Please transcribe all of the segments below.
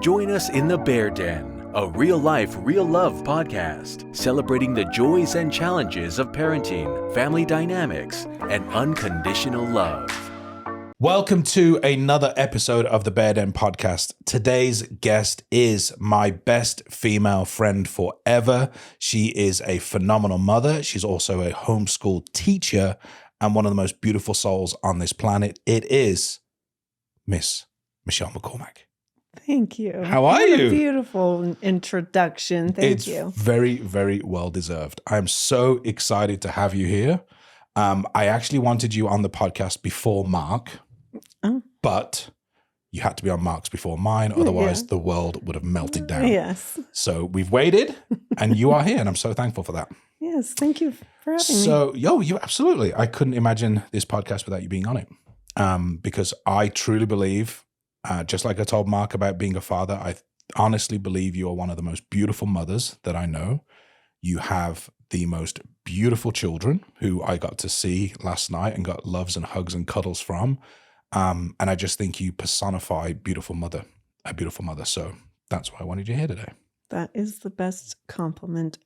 Join us in the Bear Den, a real-life, real-love podcast celebrating the joys and challenges of parenting, family dynamics, and unconditional love. Welcome to another episode of the Bear Den podcast. Today's guest is my best female friend forever. She is a phenomenal mother. She's also a homeschool teacher and one of the most beautiful souls on this planet. It is Miss Michelle McCormack. Thank you. How are you? A beautiful introduction. Thank you. It's very, very well deserved. I'm so excited to have you here. I actually wanted you on the podcast before Mark, but you had to be on Mark's before mine. Otherwise, the world would have melted down. Yes. So we've waited, and you are here, and I'm so thankful for that. Yes. Thank you for having me. So, you absolutely. I couldn't imagine this podcast without you being on it, because I truly believe, just like I told Mark about being a father, I honestly believe you are one of the most beautiful mothers that I know. You have the most beautiful children who I got to see last night and got loves and hugs and cuddles from. And I just think you personify a beautiful mother. So that's why I wanted you here today. That is the best compliment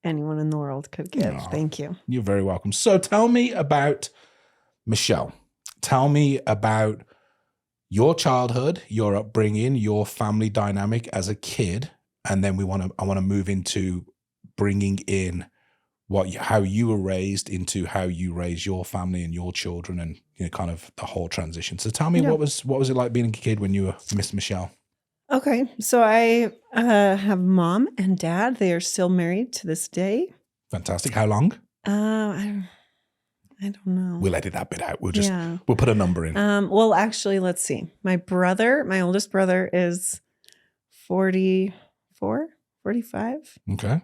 anyone in the world could give. Aww. Thank you. You're very welcome. So tell me about Michelle. Tell me about your childhood, your upbringing, your family dynamic as a kid. And then I want to move into bringing in how you were raised into how you raise your family and your children, and kind of the whole transition. So tell me, what was it like being a kid when you were Miss Michelle? Okay, so I have mom and dad. They are still married to this day. Fantastic. How long? I don't know. We'll edit that bit out. We'll put a number in. Well, actually, let's see. My oldest brother is 44, 45. Okay.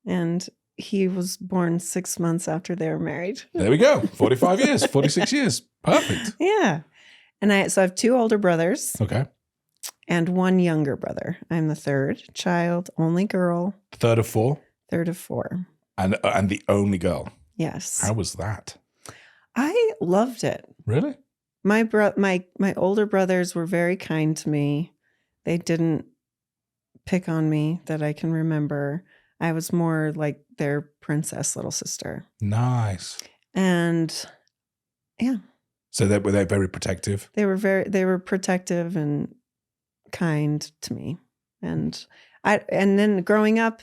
And he was born 6 months after they were married. There we go. 45 years, 46 years. Perfect. Yeah. And I have two older brothers. Okay. And one younger brother. I'm the third child, only girl. Third of four? Third of four. And the only girl? Yes. How was that? I loved it. Really? My older brothers were very kind to me. They didn't pick on me that I can remember. I was more like their princess little sister. Nice. And yeah. So were they very protective? They were protective and kind to me. And then growing up,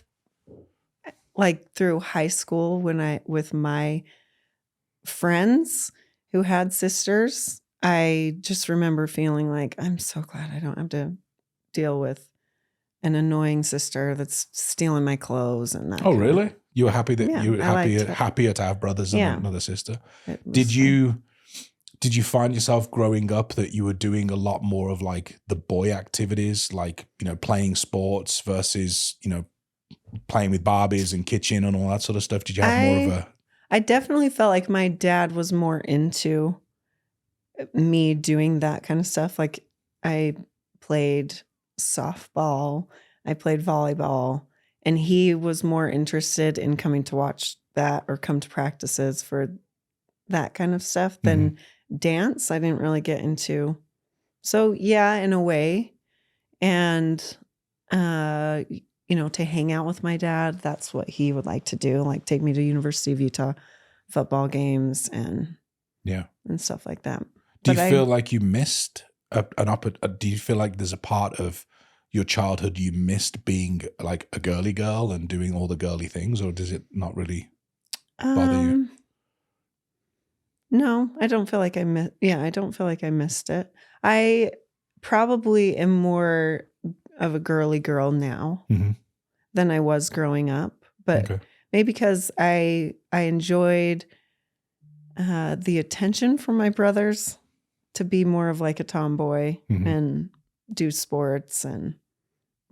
like through high school, with my friends who had sisters, I just remember feeling like, I'm so glad I don't have to deal with an annoying sister that's stealing my clothes and that. Oh, really? You were happy that you were happier to have brothers and another sister. Did you find yourself growing up that you were doing a lot more of like the boy activities, like, playing sports versus, playing with Barbies and kitchen and all that sort of stuff? Did you have more of a... I definitely felt like my dad was more into me doing that kind of stuff. Like I played softball, I played volleyball, and he was more interested in coming to watch that or come to practices for that kind of stuff than dance. I didn't really get into. So yeah, in a way. And, to hang out with my dad, that's what he would like to do. Like take me to University of Utah football games and stuff like that. Do you feel like you missed do you feel like there's a part of your childhood you missed being like a girly girl and doing all the girly things, or does it not really bother you? No, I don't feel like I don't feel like I missed it. I probably am more of a girly girl now than I was growing up, but maybe because I enjoyed the attention from my brothers to be more of like a tomboy and do sports, and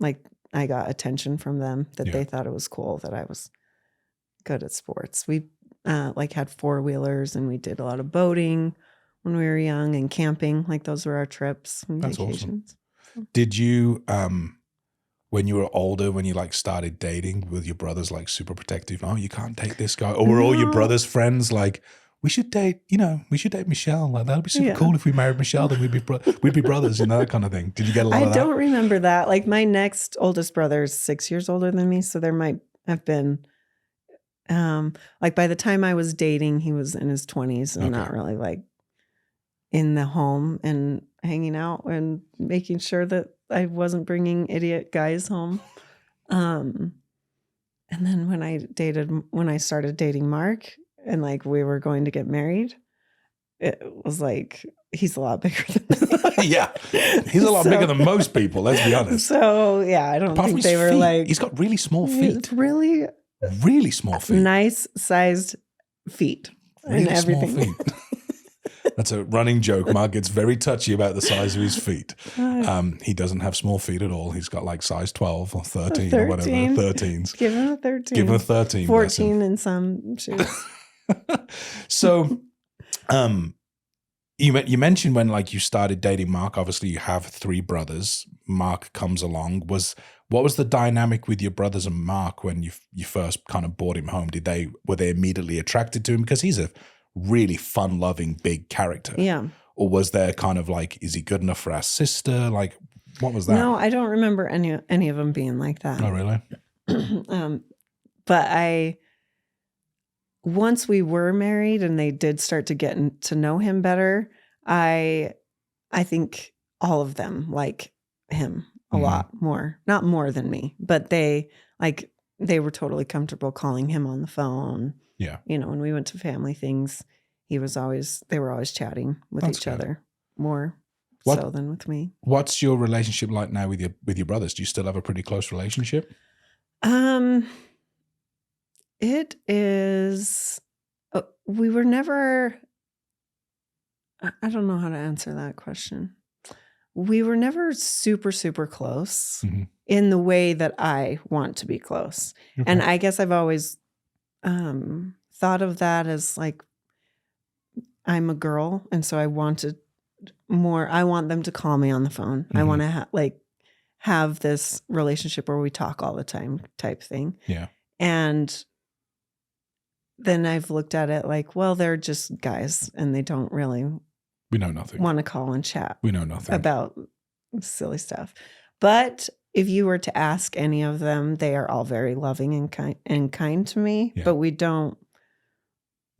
like I got attention from them that they thought it was cool that I was good at sports. We like had 4-wheelers and we did a lot of boating when we were young and camping. Like those were our trips and vacations. Awesome. Did you, when you were older, when you like started dating, with your brothers like super protective? Oh, you can't date this guy. Or were all your brothers' friends like we should date Michelle. Like, that'd be super cool if we married Michelle, then we'd be brothers, that kind of thing. Did you get a lot of that? I don't remember that. Like, my next oldest brother is 6 years older than me. So there might have been, like, by the time I was dating, he was in his 20s and not really like in the home and hanging out and making sure that I wasn't bringing idiot guys home. And then when I started dating Mark and like we were going to get married, it was like, he's a lot bigger than me. Yeah. He's a lot bigger than most people, let's be honest. So yeah, I don't think they were like. He's got really small feet. Really small feet. Nice sized feet. Really and everything. Small feet. That's a running joke. Mark gets very touchy about the size of his feet. He doesn't have small feet at all. He's got like size 12 or 13 or whatever. 13s. Give him a 13. Give him a 13. 14 in some shoes. So, you mentioned when like you started dating Mark, obviously you have 3 brothers. Mark comes along. What was the dynamic with your brothers and Mark when you first kind of brought him home? Were they immediately attracted to him? Because he's a really fun-loving, big character. Yeah. Or was there kind of like, is he good enough for our sister? Like, what was that? No, I don't remember any of them being like that. Oh, really? But once we were married and they did start to get to know him better, I think all of them like him a lot more. Not more than me, but they were totally comfortable calling him on the phone. Yeah. When we went to family things, they were always chatting with each other more so than with me. What's your relationship like now with your brothers? Do you still have a pretty close relationship? It is, we were never, I don't know how to answer that question. We were never super, super close in the way that I want to be close. Okay. And I guess I've always thought of that as like, I'm a girl. And so I want them to call me on the phone. I want to have this relationship where we talk all the time type thing. Yeah. And then I've looked at it like, well, they're just guys and they don't really we know nothing. Want to call and chat. We know nothing about silly stuff. But if you were to ask any of them, they are all very loving and kind to me, but we don't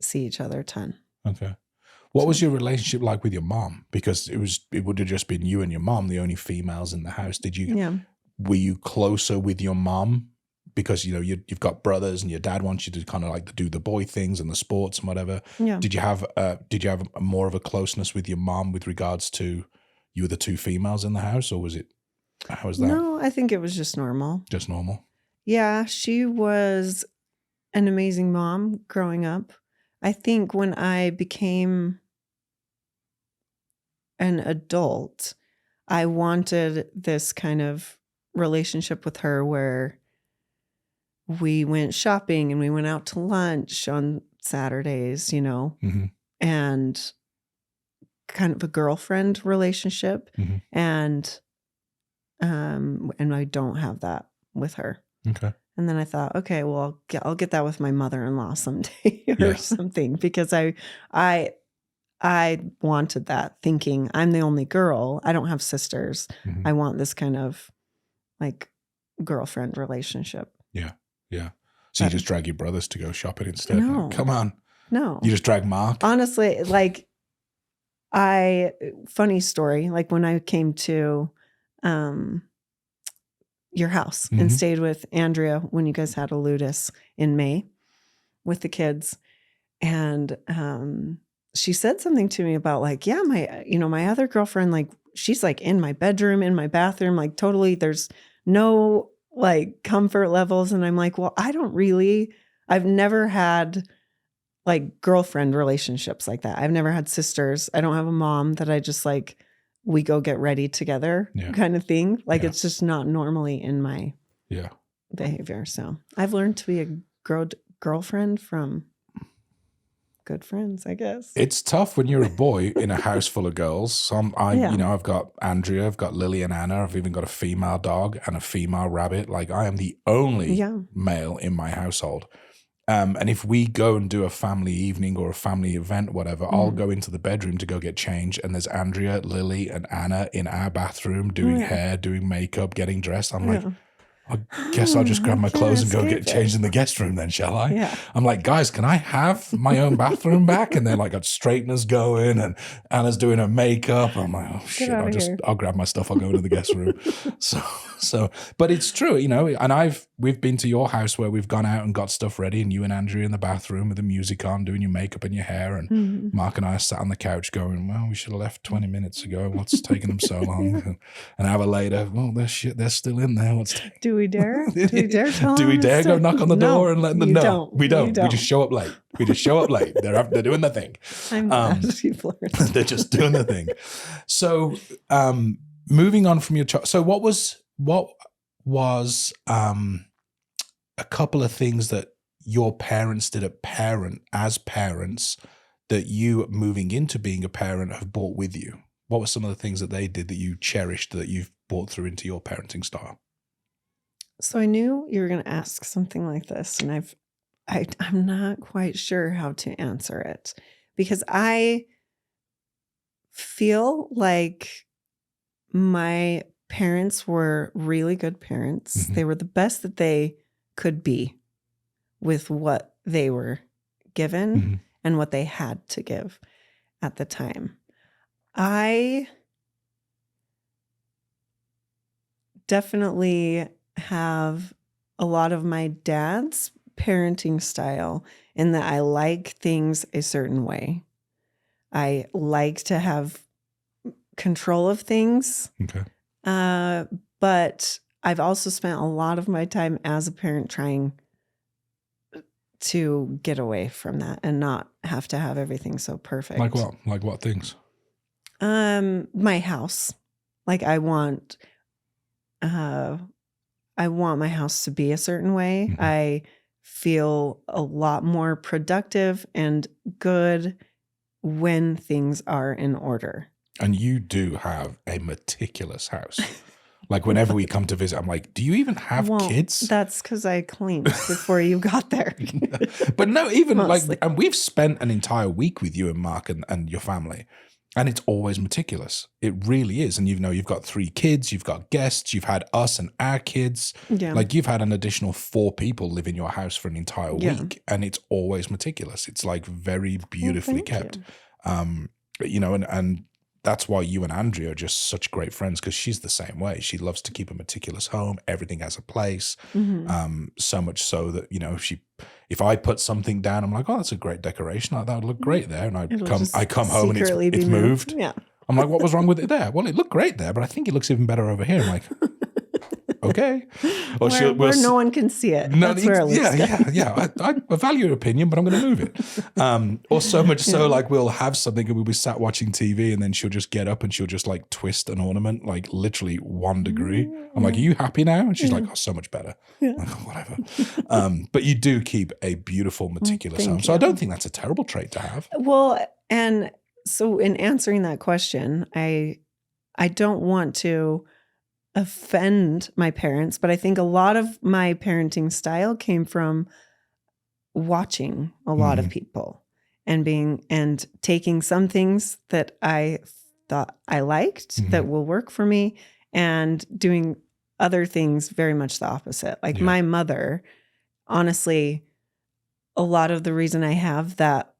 see each other a ton. Okay. What was your relationship like with your mom? Because it would have just been you and your mom, the only females in the house. Were you closer with your mom? Because you've got brothers and your dad wants you to kind of like do the boy things and the sports and whatever. Yeah. Did you have more of a closeness with your mom with regards to you were the 2 females in the house, or how was that? No, I think it was just normal. Just normal. Yeah, she was an amazing mom growing up. I think when I became an adult, I wanted this kind of relationship with her where we went shopping and we went out to lunch on Saturdays, and kind of a girlfriend relationship. And I don't have that with her. Okay. And then I thought, okay, well, I'll get that with my mother-in-law someday or something, because I wanted that, thinking I'm the only girl. I don't have sisters. I want this kind of like girlfriend relationship. Yeah. Yeah. So you just drag your brothers to go shopping instead? No. Come on. No. You just drag Mark? Honestly, like funny story, like when I came to your house and stayed with Andrea when you guys had a ludus in May with the kids. And she said something to me about like, yeah, my other girlfriend, like she's like in my bedroom, in my bathroom, like totally, there's no like comfort levels. And I'm like, well, I've never had like girlfriend relationships like that. I've never had sisters. I don't have a mom that I just like, we go get ready together kind of thing. Like it's just not normally in my behavior. So I've learned to be a girlfriend from good friends, I guess. It's tough when you're a boy in a house full of girls. I've got Andrea, I've got Lily and Anna. I've even got a female dog and a female rabbit. Like I am the only male in my household. And if we go and do a family evening or a family event, whatever, I'll go into the bedroom to go get changed. And there's Andrea, Lily, and Anna in our bathroom doing hair, doing makeup, getting dressed. I'm like, I guess I'll just grab my clothes and go get changed in the guest room then, shall I? Yeah. I'm like, guys, can I have my own bathroom back? And they're like, got straighteners going and Anna's doing her makeup. I'm like, oh shit, I'll grab my stuff. I'll go into the guest room. But it's true, you know, and we've been to your house where we've gone out and got stuff ready and you and Andrea in the bathroom with the music on, doing your makeup and your hair. And Mark and I sat on the couch going, well, we should have left 20 minutes ago. What's taking them so long? An hour later, well, they're still in there. Do we dare? Do we dare tell Do we them dare go knock on the door and let them know? We don't. You don't. We just show up late. They're doing the thing. I'm glad people are. They're just doing the thing. So, moving on from your child. So, what was a couple of things that your parents did as parents that you, moving into being a parent, have brought with you? What were some of the things that they did that you cherished that you've brought through into your parenting style? So I knew you were going to ask something like this, and I'm not quite sure how to answer it because I feel like my parents were really good parents. Mm-hmm. They were the best that they could be with what they were given and what they had to give at the time. I definitely have a lot of my dad's parenting style in that I like things a certain way. I like to have control of things. Okay. But I've also spent a lot of my time as a parent trying to get away from that and not have to have everything so perfect. Like what? Like what things? My house. Like I want my house to be a certain way. Mm-hmm. I feel a lot more productive and good when things are in order. And you do have a meticulous house. Like whenever we come to visit, I'm like, do you even have kids? That's because I cleaned before you got there. But no, even Mostly. and we've spent an entire week with you and Mark and your family. And it's always meticulous. It really is. And you've got 3 kids, you've got guests, you've had us and our kids. Yeah. Like you've had an additional 4 people live in your house for an entire week. And it's always meticulous. It's like very beautifully kept. And that's why you and Andrea are just such great friends, because she's the same way. She loves to keep a meticulous home. Everything has a place. So much so that, if I put something down, I'm like, oh, that's a great decoration. That would look great there. And I come home and it's moved. Yeah. I'm like, what was wrong with it there? Well, it looked great there, but I think it looks even better over here. I'm like, okay. Or where no one can see it. No, that's where it looks good. Yeah. I value your opinion, but I'm going to move it. Or so much so, like we'll have something and we'll be sat watching TV and then she'll just get up and she'll just like twist an ornament, like literally 1 degree. I'm like, are you happy now? And she's like, oh, so much better. Yeah. Like, oh, whatever. But you do keep a beautiful, meticulous home. So I don't think that's a terrible trait to have. Well, and so in answering that question, I don't want to offend my parents, but I think a lot of my parenting style came from watching a lot of people and taking some things that I thought I liked that will work for me and doing other things very much the opposite. Like my mother, honestly, a lot of the reason I have that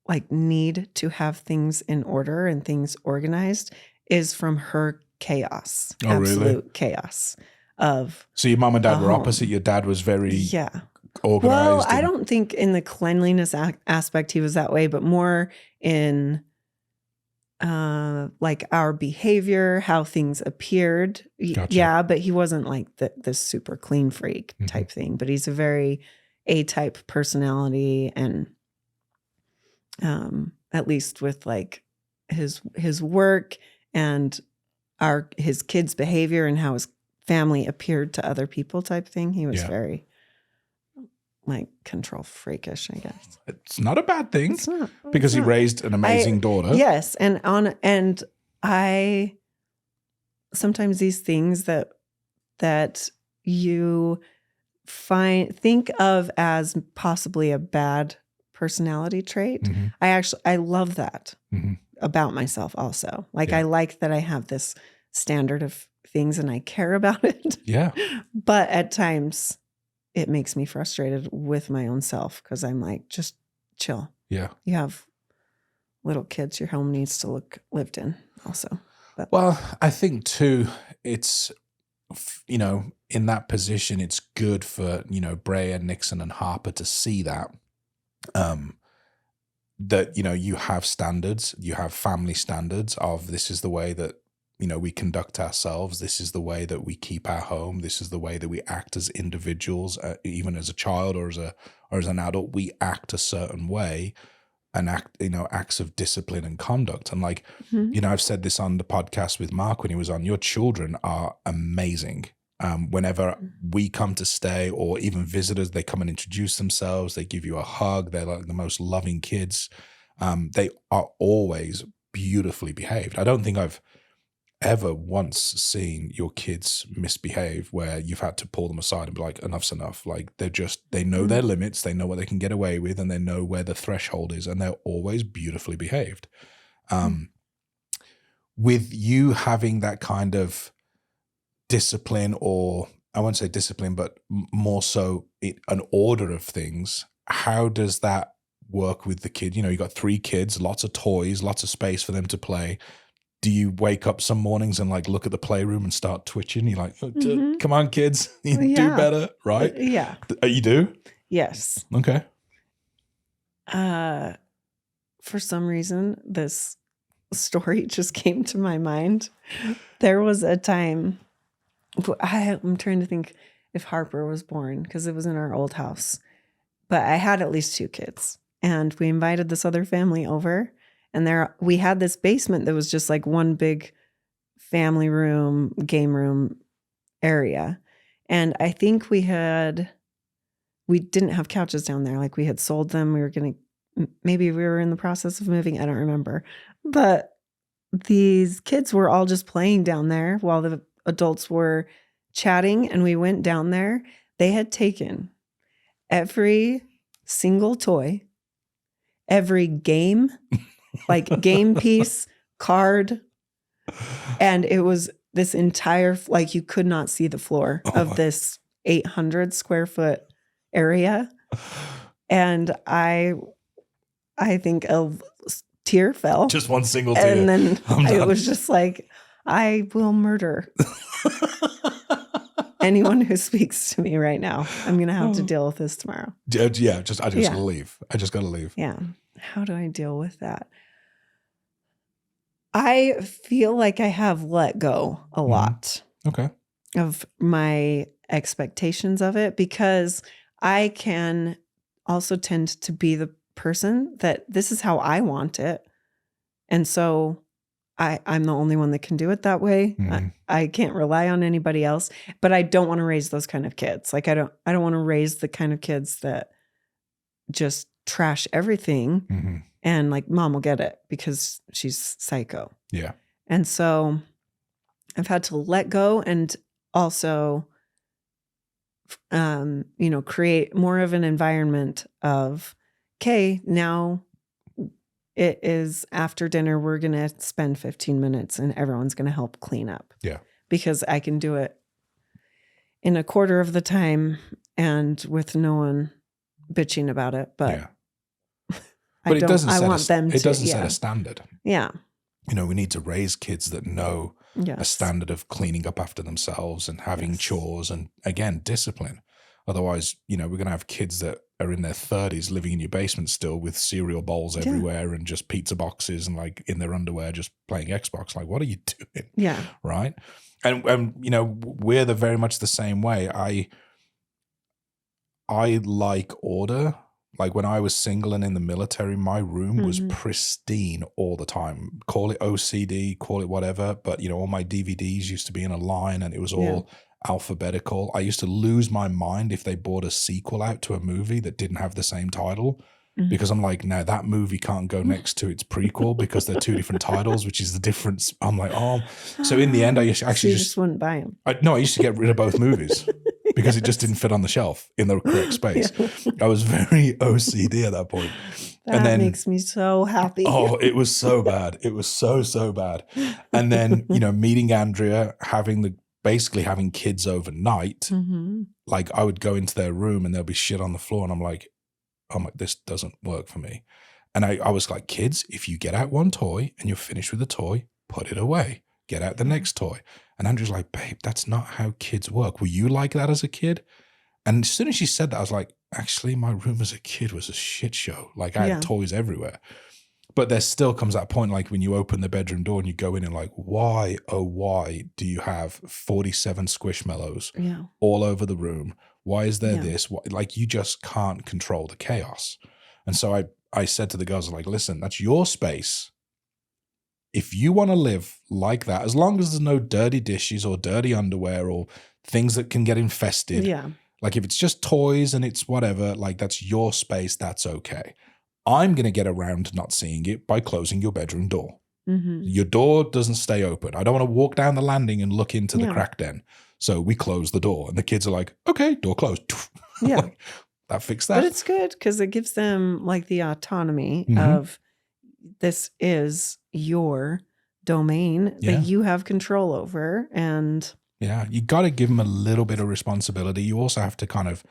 like need to have things in order and things organized is from her chaos. Oh, absolute really? Chaos So your mom and dad were opposite. Your dad was very organized. Well, I don't think in the cleanliness aspect he was that way, but more in like our behavior, how things appeared. Gotcha. Yeah, but he wasn't like this super clean freak type thing. But he's a very A-type personality, and at least with like his work and his kids' behavior and how his family appeared to other people type thing. He was very like control freakish, I guess. It's not a bad thing because he raised an amazing daughter. Yes. And I sometimes these things that you think of as possibly a bad personality trait. I love that about myself also. Like I like that I have this standard of things and I care about it. Yeah. But at times it makes me frustrated with my own self because I'm like, just chill. Yeah. You have little kids. Your home needs to look lived in also. But. Well, I think too, it's, in that position, it's good for, Brea, Nixon, and Harper to see that, that, you have standards, you have family standards of this is the way that, we conduct ourselves. This is the way that we keep our home. This is the way that we act as individuals, even as a child or as an adult, we act a certain way and acts of discipline and conduct. And like, I've said this on the podcast with Mark when he was on, your children are amazing. Whenever we come to stay or even visitors, they come and introduce themselves. They give you a hug. They're like the most loving kids. They are always beautifully behaved. I don't think I've ever once seen your kids misbehave where you've had to pull them aside and be like, enough's enough. Like they know their limits, they know what they can get away with, and they know where the threshold is, and they're always beautifully behaved. With you having that kind of discipline, or I won't say discipline, but more so an order of things, how does that work with the kid? You got 3 kids, lots of toys, lots of space for them to play. Do you wake up some mornings and like look at the playroom and start twitching? You're like, come on, kids, do better, right? Yeah. You do? Yes. Okay. For some reason, this story just came to my mind. There was a time, I'm trying to think if Harper was born because it was in our old house, but I had at least 2 kids, and we invited this other family over. And we had this basement that was just like one big family room, game room area. And I think we didn't have couches down there. Like we had sold them. Maybe we were in the process of moving. I don't remember. But these kids were all just playing down there while the adults were chatting. And we went down there. They had taken every single toy, every game, like game piece, card. And it was this entire, like you could not see the floor of this 800 square foot area. And I think a tear fell. Just one single tear. And then it was just like, I will murder anyone who speaks to me right now. I'm going to have to deal with this tomorrow. Yeah, I just got to leave. I just got to leave. Yeah. How do I deal with that? I feel like I have let go a lot of my expectations of it, because I can also tend to be the person that this is how I want it. And so I'm the only one that can do it that way. I can't rely on anybody else, but I don't want to raise those kind of kids. Like I don't want to raise the kind of kids that just trash everything and like mom will get it because she's psycho. Yeah. And so I've had to let go and also, create more of an environment of, okay, now it is after dinner. We're going to spend 15 minutes and everyone's going to help clean up. Yeah. Because I can do it in a quarter of the time and with no one bitching about it. But it doesn't set a standard. Yeah. We need to raise kids that know a standard of cleaning up after themselves and having chores and, again, discipline. Otherwise, we're going to have kids that are in their 30s living in your basement still with cereal bowls everywhere and just pizza boxes and like in their underwear just playing Xbox. Like, what are you doing? Yeah. Right? And we're very much the same way. I like order. Like when I was single and in the military, my room was pristine all the time. Call it OCD, call it whatever. But, all my DVDs used to be in a line and it was all alphabetical. I used to lose my mind if they brought a sequel out to a movie that didn't have the same title. Because I'm like, no, that movie can't go next to its prequel because they're 2 different titles, which is the difference. I'm like, oh. So in the end, I actually just wouldn't buy them. I used to get rid of both movies. because it just didn't fit on the shelf in the correct space. Yeah. I was very OCD at that point. That makes me so happy. Oh, it was so bad. It was so bad. And then, meeting Andrea, basically having kids overnight, like I would go into their room and there'll be shit on the floor. And I'm like, this doesn't work for me. And I was like, kids, if you get out one toy and you're finished with the toy, put it away. Get out the next toy. And Andrew's like, babe, that's not how kids work. Were you like that as a kid? And as soon as she said that, I was like, actually, my room as a kid was a shit show. Like I had toys everywhere. But there still comes that point, like when you open the bedroom door and you go in and like, why, oh, why do you have 47 Squishmallows all over the room? Why is there this? Like you just can't control the chaos. And so I said to the girls, like, listen, that's your space. If you want to live like that, as long as there's no dirty dishes or dirty underwear or things that can get infested, like if it's just toys and it's whatever, like that's your space, that's okay. I'm going to get around not seeing it by closing your bedroom door. Your door doesn't stay open. I don't want to walk down the landing and look into the crack den. So we close the door and the kids are like, okay, door closed. Yeah. Like, that fixed that. But it's good because it gives them like the autonomy of this is your domain that you have control over. And yeah, you got to give them a little bit of responsibility. You also have to kind of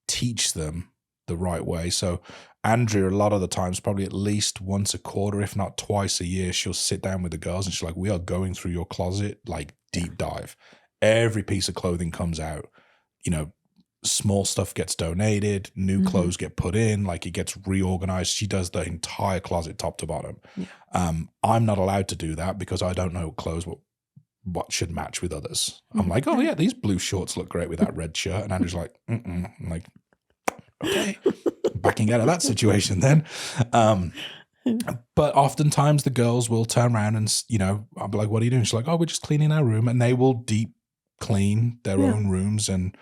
teach them the right way. So Andrea, a lot of the times, probably at least once a quarter, if not twice a year, she'll sit down with the girls and she's like, we are going through your closet, like deep dive. Every piece of clothing comes out, small stuff gets donated, new clothes get put in, like it gets reorganized. She does the entire closet top to bottom. I'm not allowed to do that because I don't know clothes what should match with others. I'm like, oh yeah, these blue shorts look great with that red shirt. And Andrew's like, I'm like, okay, backing out of that situation then. But oftentimes the girls will turn around and, I'll be like, what are you doing? She's like, oh, we're just cleaning our room. And they will deep clean their own rooms. And,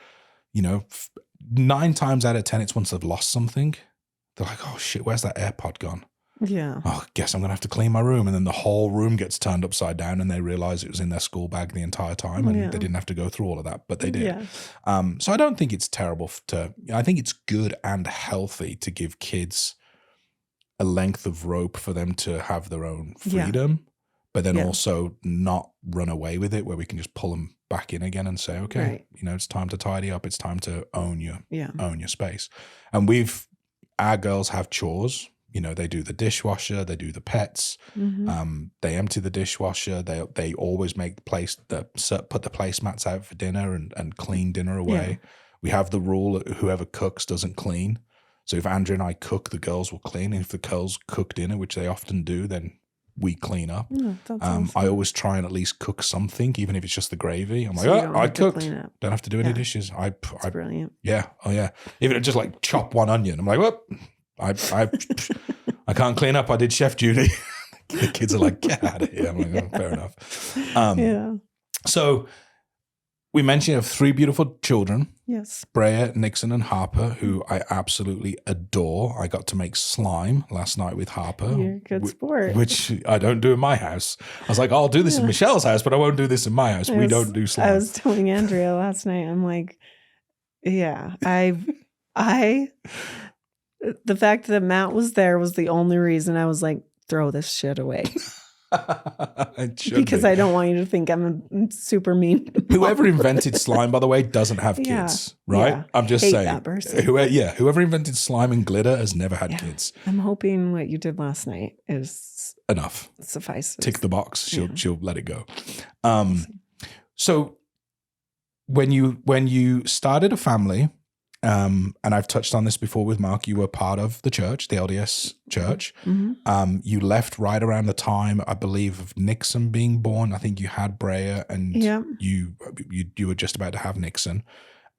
9 times out of 10, it's once they've lost something. They're like, oh shit, where's that AirPod gone? Yeah. Oh, I guess I'm going to have to clean my room. And then the whole room gets turned upside down and they realize it was in their school bag the entire time and they didn't have to go through all of that, but they did. Yeah. So I don't think it's terrible I think it's good and healthy to give kids a length of rope for them to have their own freedom, but then also not run away with it where we can just pull them back in again and say, okay, it's time to tidy up. It's time to own your space. And our girls have chores. They do the dishwasher, they do the pets, they empty the dishwasher, they always make put the placemats out for dinner and clean dinner away. Yeah. We have the rule that whoever cooks doesn't clean. So if Andrea and I cook, the girls will clean. And if the girls cook dinner, which they often do, then we clean up. Awesome. I always try and at least cook something, even if it's just the gravy. I'm like, I cooked. Don't have to do any dishes. That's brilliant. Yeah. Oh yeah. Even just like chop one onion. I'm like, whoop. I can't clean up. I did chef duty. The kids are like, get out of here. I'm like, oh, fair enough. So we mentioned you have 3 beautiful children. Yes. Brea, Nixon, and Harper, who I absolutely adore. I got to make slime last night with Harper. You're a good sport. Which I don't do in my house. I was like, I'll do this in Michelle's house, but I won't do this in my house. We don't do slime. I was telling Andrea last night, I'm like, the fact that Matt was there was the only reason I was like, throw this shit away. Because I don't want you to think I'm a super mean mom. Whoever invented slime, by the way, doesn't have kids, right? Yeah. I'm just saying. That person. Whoever invented slime and glitter has never had kids. I'm hoping what you did last night is enough. Suffices. Tick the box. She'll let it go. So when you started a family, and I've touched on this before with Mark, you were part of the church, the LDS Church. Mm-hmm. You left right around the time, I believe, of Nixon being born. I think you had Brea and you were just about to have Nixon.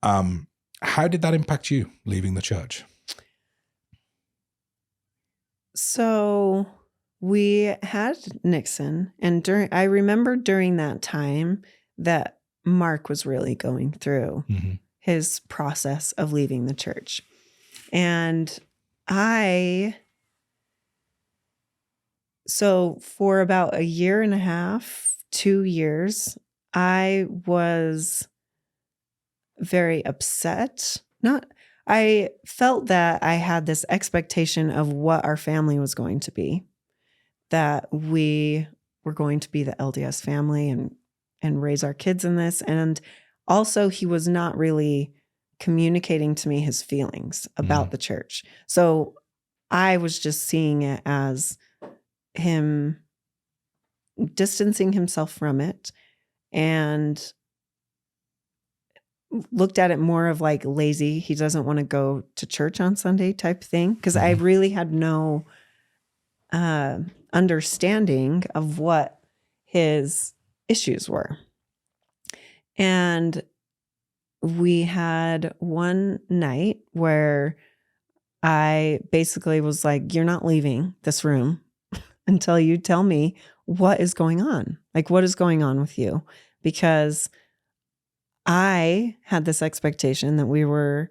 How did that impact you leaving the church? So we had Nixon, and I remember during that time that Mark was really going through his process of leaving the church. And so for about 1.5 years, 2 years, I was very upset. I felt that I had this expectation of what our family was going to be, that we were going to be the LDS family and raise our kids in this. And also he was not really communicating to me his feelings about the church. So I was just seeing it as him distancing himself from it, and looked at it more of like lazy. He doesn't want to go to church on Sunday type thing. Because I really had no understanding of what his issues were. And we had one night where I basically was like, you're not leaving this room until you tell me what is going on. Like, what is going on with you? Because I had this expectation that we're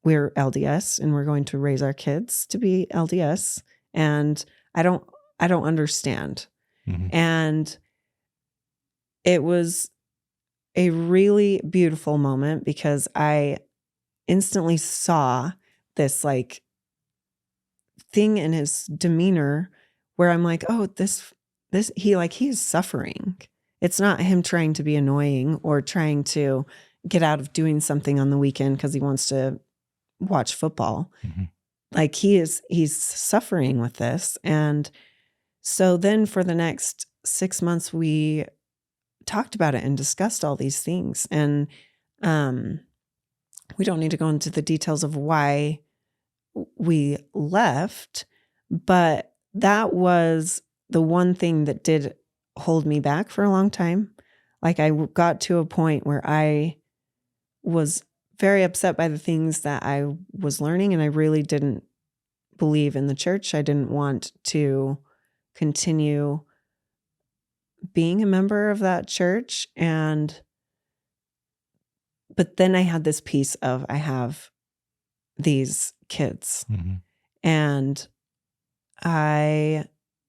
LDS and we're going to raise our kids to be LDS. And I don't understand. And it was a really beautiful moment because I instantly saw this like thing in his demeanor where I'm like, oh, he is suffering. It's not him trying to be annoying or trying to get out of doing something on the weekend because he wants to watch football. Like he's suffering with this. And so then for the next 6 months, we talked about it and discussed all these things. And we don't need to go into the details of why we left, but that was the one thing that did hold me back for a long time. Like I got to a point where I was very upset by the things that I was learning, and I really didn't believe in the church. I didn't want to continue being a member of that church. But then I had this piece of, I have these kids and I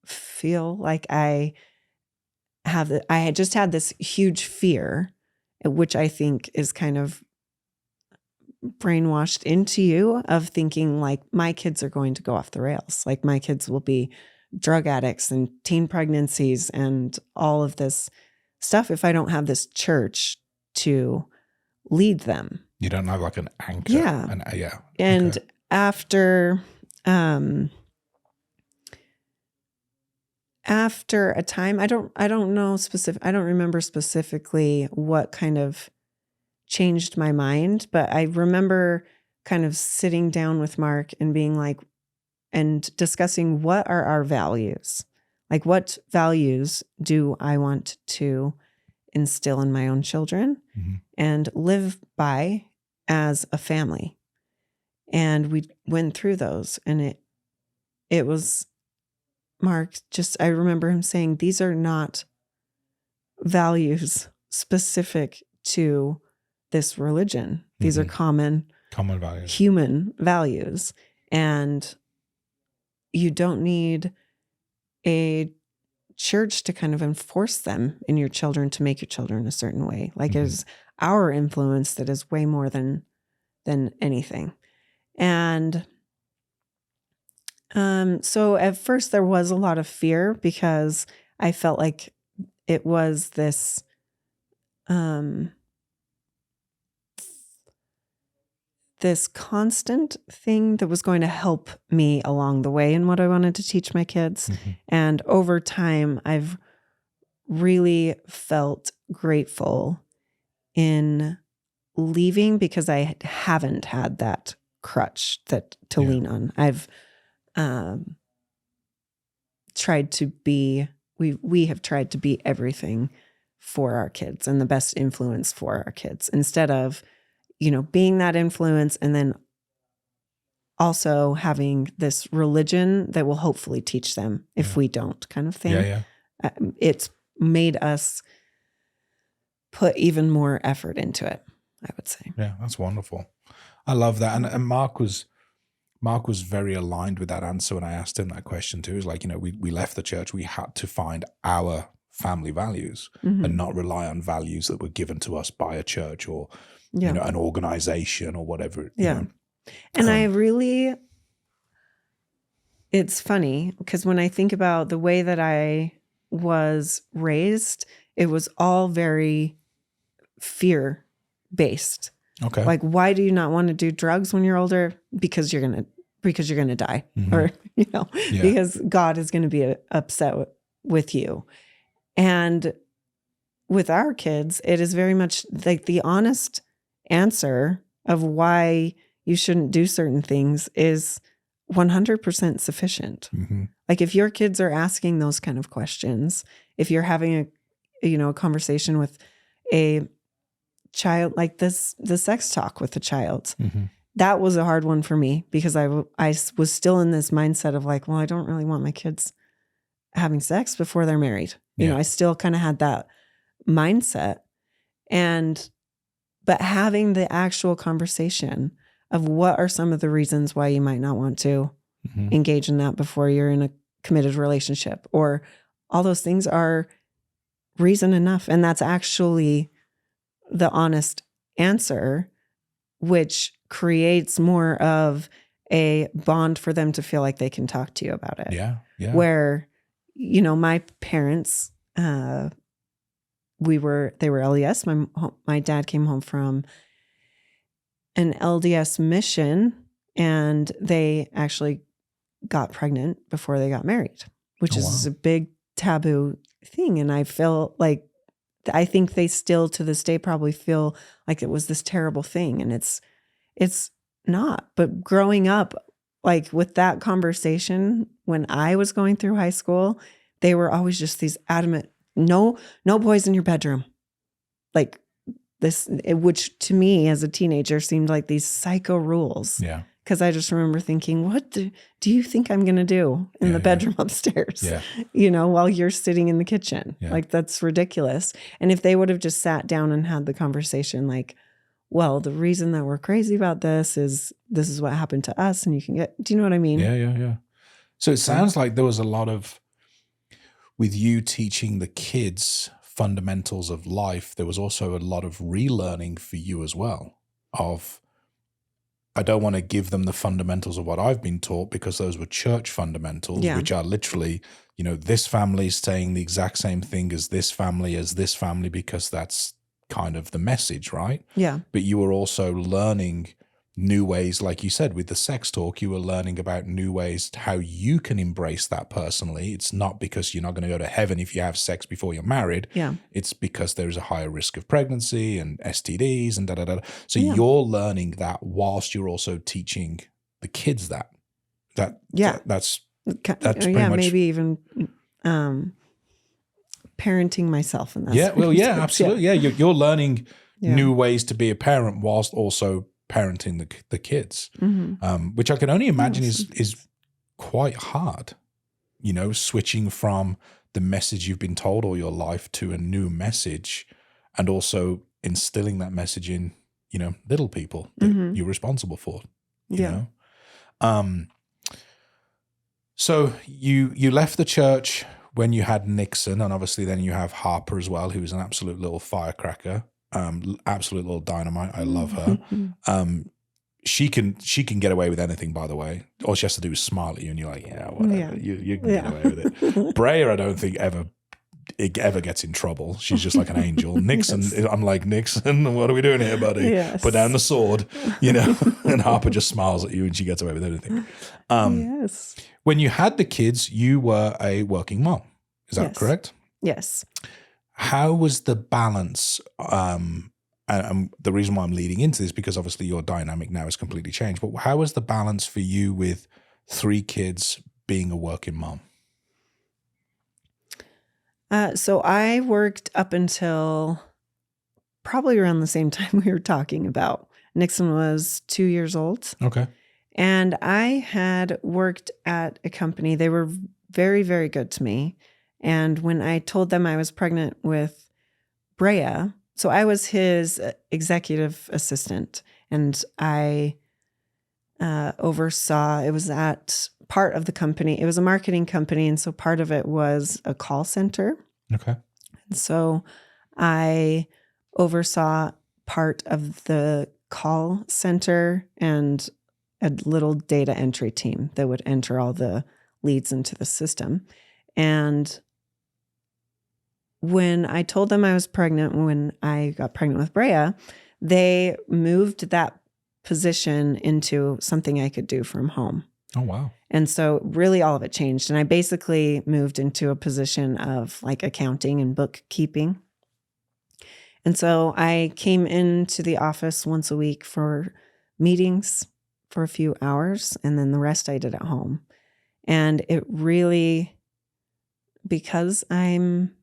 feel like I had just had this huge fear, which I think is kind of brainwashed into you, of thinking like my kids are going to go off the rails. Like my kids will be drug addicts and teen pregnancies and all of this stuff if I don't have this church to lead them. You don't have like an anchor. Yeah. And okay. After a time, I don't remember specifically what kind of changed my mind, but I remember kind of sitting down with Mark and being like, and discussing what are our values? Like what values do I want to instill in my own children and live by as a family? And we went through those, and it was Mark, I remember him saying, these are not values specific to this religion. These are common values, human values. And you don't need a church to kind of enforce them in your children, to make your children a certain way. Like it is our influence that is way more than anything. And so at first there was a lot of fear because I felt like it was this this constant thing that was going to help me along the way in what I wanted to teach my kids. And over time, I've really felt grateful in leaving because I haven't had that crutch to lean on. I've tried to be, we have tried to be everything for our kids and the best influence for our kids, instead of, being that influence and then also having this religion that will hopefully teach them if we don't, kind of thing. It's made us put even more effort into it, I would say. Yeah, that's wonderful. I love that. And Mark was very aligned with that answer when I asked him that question too. It was like, we left the church. We had to find our family values and not rely on values that were given to us by a church or Yeah. an organization or whatever. Yeah. And it's funny because when I think about the way that I was raised, it was all very fear based. Okay. Like, why do you not want to do drugs when you're older? Because you're going to die, or, because God is going to be upset with you. And with our kids, it is very much like the honest answer of why you shouldn't do certain things is 100% sufficient. Mm-hmm. Like if your kids are asking those kind of questions, if you're having a conversation with a child, like the sex talk with the child, that was a hard one for me because I was still in this mindset of like, well, I don't really want my kids having sex before they're married. I still kind of had that mindset. But having the actual conversation of what are some of the reasons why you might not want to engage in that before you're in a committed relationship, or all those things are reason enough. And that's actually the honest answer, which creates more of a bond for them to feel like they can talk to you about it. Yeah. Yeah. Where, my parents, they were LDS. My dad came home from an LDS mission, and they actually got pregnant before they got married, which is a big taboo thing. And I think they still to this day probably feel like it was this terrible thing, and it's not. But growing up, like with that conversation when I was going through high school, they were always just these adamant, no boys in your bedroom. Like this, which to me as a teenager seemed like these psycho rules. Yeah. Because I just remember thinking, what do you think I'm going to do in the bedroom upstairs? Yeah. While you're sitting in the kitchen. Yeah. Like that's ridiculous. And if they would have just sat down and had the conversation like, well, the reason that we're crazy about this is what happened to us, and you can do you know what I mean? Yeah. So it sounds like there was a lot of, with you teaching the kids fundamentals of life, there was also a lot of relearning for you as well of, I don't want to give them the fundamentals of what I've been taught because those were church fundamentals, which are literally, this family is saying the exact same thing as this family because that's kind of the message, right? Yeah. But you were also learning new ways, like you said, with the sex talk, you were learning about new ways how you can embrace that personally. It's not because you're not going to go to heaven if you have sex before you're married. Yeah. It's because there's a higher risk of pregnancy and STDs and da-da-da. So you're learning that whilst you're also teaching the kids that. That's pretty much. Maybe even parenting myself in that. Yeah, well, yeah, absolutely. Yeah, you're learning new ways to be a parent whilst also parenting the kids, which I can only imagine is quite hard, switching from the message you've been told all your life to a new message, and also instilling that message in, little people that you're responsible for, you know? So you left the church when you had Nixon, and obviously then you have Harper as well, who's an absolute little firecracker. Absolute little dynamite. I love her. She can get away with anything, by the way. All she has to do is smile at you, and you're like, yeah, whatever. You can get away with it. Breyer, I don't think ever gets in trouble. She's just like an angel. Nixon, I'm like, Nixon, what are we doing here, buddy? Yes. Put down the sword, And Harper just smiles at you, and she gets away with anything. Yes. When you had the kids, you were a working mom. Is that correct? Yes. How was the balance? And the reason why I'm leading into this, because obviously your dynamic now has completely changed, but how was the balance for you with 3 kids being a working mom? So I worked up until probably around the same time we were talking about. Nixon was 2 years old. Okay. And I had worked at a company. They were very, very good to me. And when I told them I was pregnant with Brea, so I was his executive assistant, and I oversaw, it was at part of the company. It was a marketing company, and so part of it was a call center. Okay. And so I oversaw part of the call center and a little data entry team that would enter all the leads into the system. And when I told them I was pregnant, when I got pregnant with Brea, they moved that position into something I could do from home. Oh, wow. And so really all of it changed. And I basically moved into a position of like accounting and bookkeeping. And so I came into the office once a week for meetings for a few hours, and then the rest I did at home. And it really, because I'm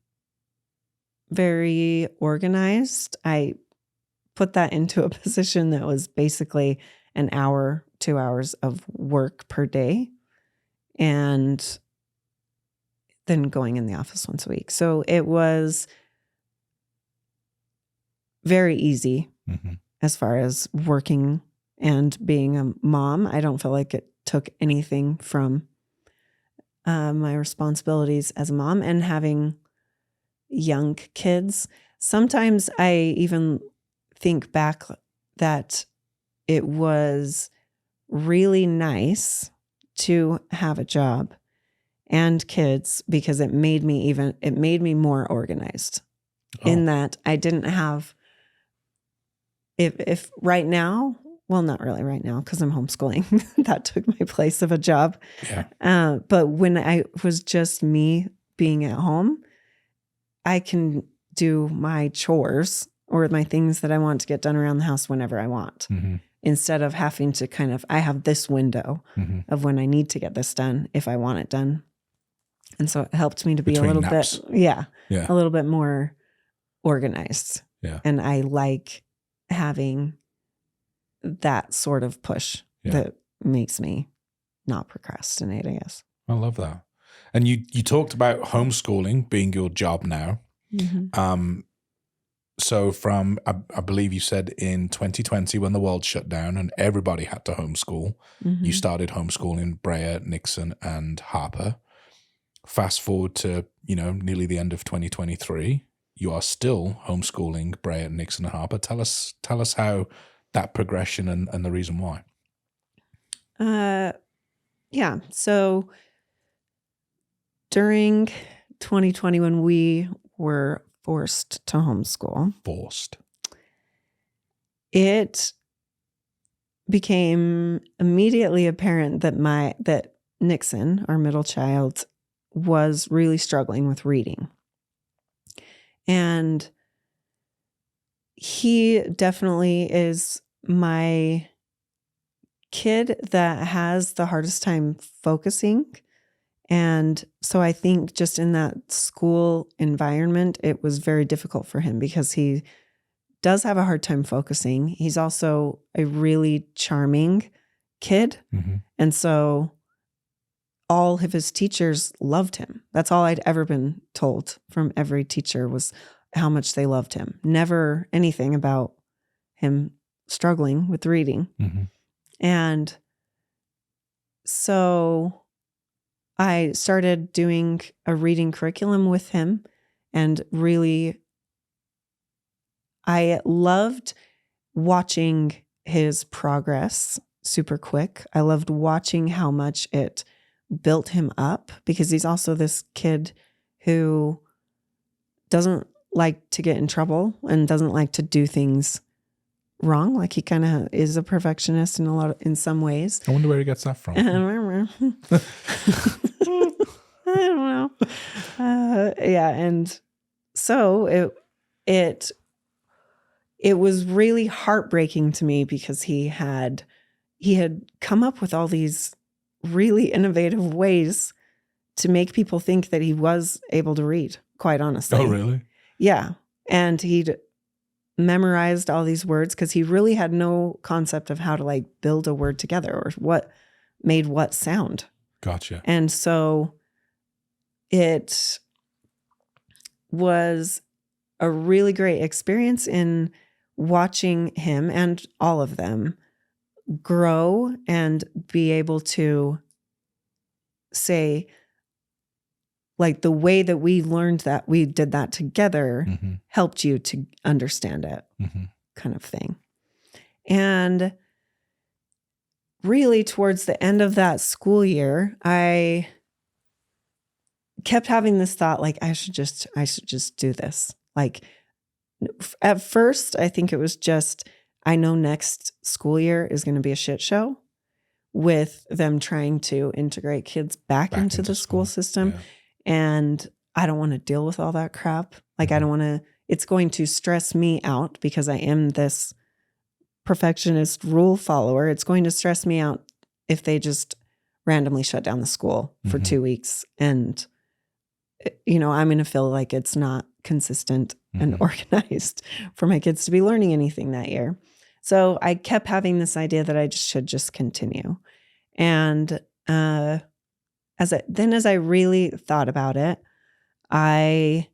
very organized, I put that into a position that was basically an hour, 2 hours of work per day, and then going in the office once a week. So it was very easy as far as working and being a mom. I don't feel like it took anything from my responsibilities as a mom and having young kids. Sometimes I even think back that it was really nice to have a job and kids because it made me more organized. In that I didn't have, if right now, well, not really right now because I'm homeschooling. That took my place of a job. Yeah. But when I was just me being at home, I can do my chores or my things that I want to get done around the house whenever I want. Instead of having to I have this window of when I need to get this done if I want it done. And so it helped me to be Between a little naps. bit, a little bit more organized. Yeah. And I like having that sort of push that makes me not procrastinate, I guess. I love that. And you talked about homeschooling being your job now. So from, I believe you said in 2020 when the world shut down and everybody had to homeschool, you started homeschooling Brea, Nixon, and Harper. Fast forward to, nearly the end of 2023, you are still homeschooling Brea, Nixon, and Harper. Tell us how that progression and the reason why. Yeah. So during 2020, when we were forced to homeschool, it became immediately apparent that Nixon, our middle child, was really struggling with reading. And he definitely is my kid that has the hardest time focusing. And so I think just in that school environment, it was very difficult for him because he does have a hard time focusing. He's also a really charming kid. And so all of his teachers loved him. That's all I'd ever been told from every teacher was how much they loved him. Never anything about him struggling with reading. And so I started doing a reading curriculum with him, and really I loved watching his progress super quick. I loved watching how much it built him up because he's also this kid who doesn't like to get in trouble and doesn't like to do things wrong. Like he kind of is a perfectionist in some ways. I wonder where he gets that from. I don't know. And so it was really heartbreaking to me because he had come up with all these really innovative ways to make people think that he was able to read, quite honestly. Oh, really? Yeah. And he'd memorized all these words because he really had no concept of how to build a word together or what made what sound. Gotcha. And so it was a really great experience in watching him and all of them grow and be able to say, the way that we learned that we did that together helped you to understand it. kind of thing. And really towards the end of that school year, I kept having this thought, like, I should just do this. Like, at first, I think it was just, I know next school year is going to be a shit show with them trying to integrate kids back into the school system. Yeah. And I don't want to deal with all that crap. Like, I don't want to, it's going to stress me out because I am this perfectionist rule follower. It's going to stress me out if they just randomly shut down the school for 2 weeks. And, I'm going to feel like it's not consistent and organized for my kids to be learning anything that year. So I kept having this idea that I should just continue. And as I really thought about it, I